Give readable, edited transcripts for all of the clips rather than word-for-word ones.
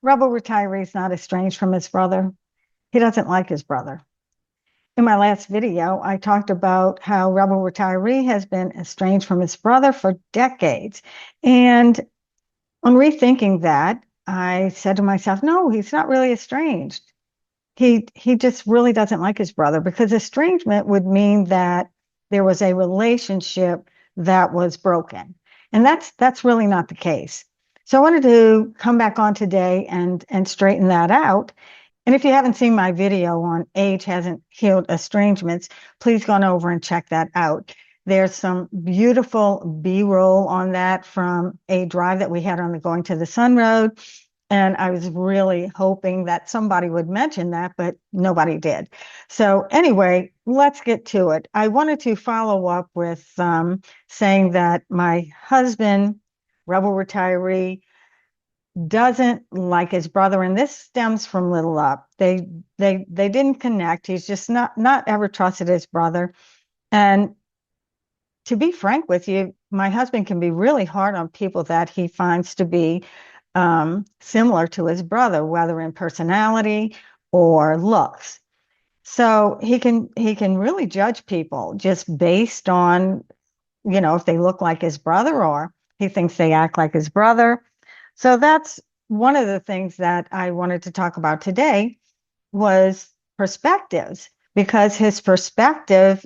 Rebel retiree is not estranged from his brother. He doesn't like his brother. In my last video, I talked about how Rebel retiree has been estranged from his brother for decades. And on rethinking that, I said to myself, no, he's not really estranged. He just really doesn't like his brother, because estrangement would mean that there was a relationship that was broken. And that's really not the case. So I wanted to come back on today and straighten that out. And if you haven't seen my video on Age Hasn't Healed Estrangements, please go on over and check that out. There's some beautiful B-roll on that from a drive that we had on the Going to the Sun Road. And I was really hoping that somebody would mention that, but nobody did. So anyway, let's get to it. I wanted to follow up with saying that my husband, Rebel retiree, doesn't like his brother, and this stems from little up. They didn't connect. He's just not ever trusted his brother. And to be frank with you, my husband can be really hard on people that he finds to be similar to his brother, whether in personality or looks. So he can really judge people just based on, if they look like his brother or he thinks they act like his brother. So that's one of the things that I wanted to talk about today was perspectives, because his perspective,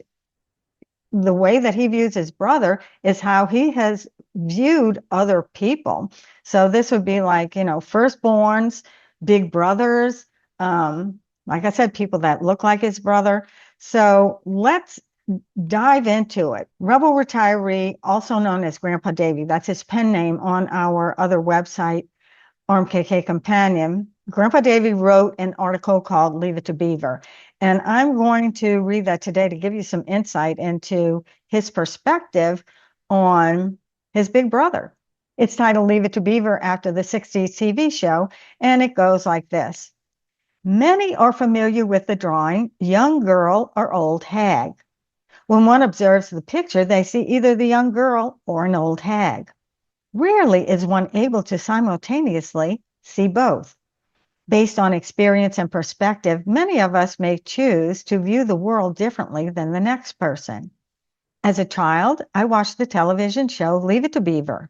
the way that he views his brother, is how he has viewed other people. So this would be like, firstborns, big brothers, like I said, people that look like his brother. So let's dive into it. Rebel retiree, also known as Grandpa Davy, that's his pen name on our other website, RMKK Companion. Grandpa Davy wrote an article called Leave It to Beaver. And I'm going to read that today to give you some insight into his perspective on his big brother. It's titled Leave It to Beaver, after the 60s TV show, and it goes like this. Many are familiar with the drawing, Young Girl or Old Hag. When one observes the picture, they see either the young girl or an old hag. Rarely is one able to simultaneously see both. Based on experience and perspective, many of us may choose to view the world differently than the next person. As a child, I watched the television show Leave It to Beaver.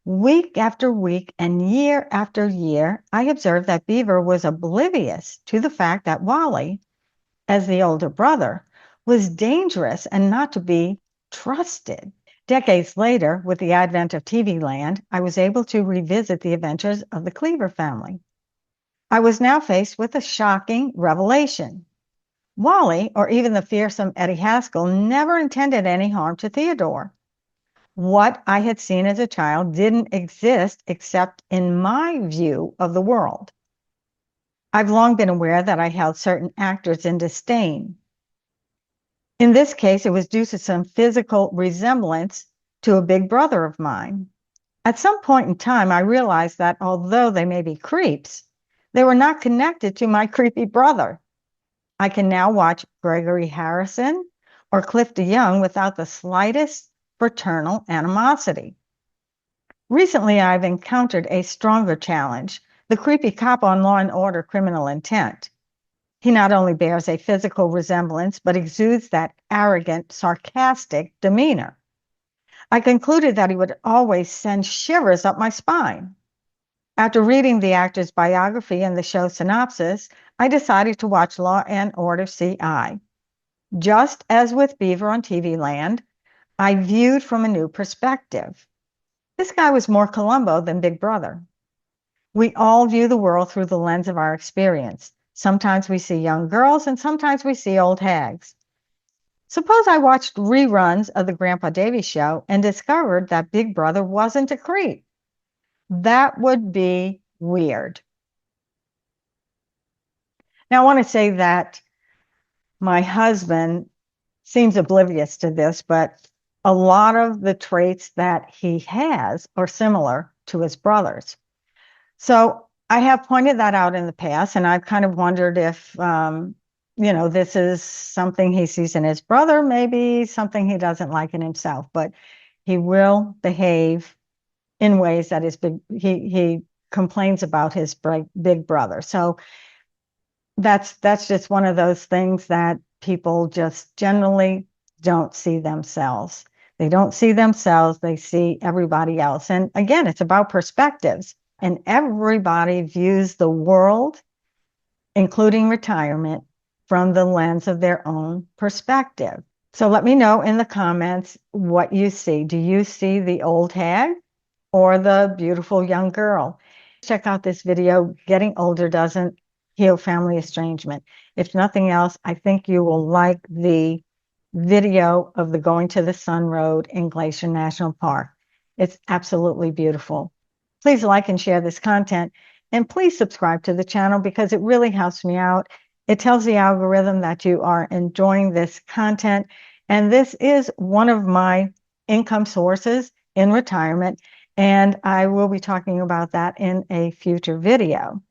Week after week and year after year, I observed that Beaver was oblivious to the fact that Wally, as the older brother, was dangerous and not to be trusted. Decades later, with the advent of TV Land, I was able to revisit the adventures of the Cleaver family. I was now faced with a shocking revelation. Wally, or even the fearsome Eddie Haskell, never intended any harm to Theodore. What I had seen as a child didn't exist except in my view of the world. I've long been aware that I held certain actors in disdain. In this case, it was due to some physical resemblance to a big brother of mine. At some point in time, I realized that although they may be creeps, they were not connected to my creepy brother. I can now watch Gregory Harrison or Cliff DeYoung without the slightest fraternal animosity. Recently, I've encountered a stronger challenge, the creepy cop on Law and Order: Criminal Intent. He not only bears a physical resemblance, but exudes that arrogant, sarcastic demeanor. I concluded that he would always send shivers up my spine. After reading the actor's biography and the show synopsis, I decided to watch Law and Order CI. Just as with Beaver on TV Land, I viewed from a new perspective. This guy was more Columbo than Big Brother. We all view the world through the lens of our experience. Sometimes we see young girls and sometimes we see old hags. Suppose I watched reruns of the Grandpa Davy show and discovered that Big Brother wasn't a creep. That would be weird. Now, I want to say that my husband seems oblivious to this, but a lot of the traits that he has are similar to his brothers. So I have pointed that out in the past, and I've kind of wondered if, this is something he sees in his brother, maybe something he doesn't like in himself, but he will behave in ways that he complains about his big brother. So that's just one of those things that people just generally don't see themselves. They don't see themselves, they see everybody else. And again, it's about perspectives. And everybody views the world, including retirement, from the lens of their own perspective. So let me know in the comments what you see. Do you see the old hag or the beautiful young girl? Check out this video, Getting Older Doesn't Heal Family Estrangement. If nothing else, I think you will like the video of the Going to the Sun Road in Glacier National Park. It's absolutely beautiful. Please like and share this content, and please subscribe to the channel because it really helps me out. It tells the algorithm that you are enjoying this content, and this is one of my income sources in retirement, and I will be talking about that in a future video.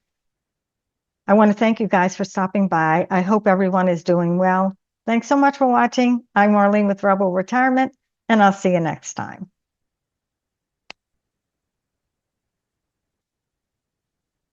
I want to thank you guys for stopping by. I hope everyone is doing well. Thanks so much for watching. I'm Marlene with Rebel Retirement, and I'll see you next time.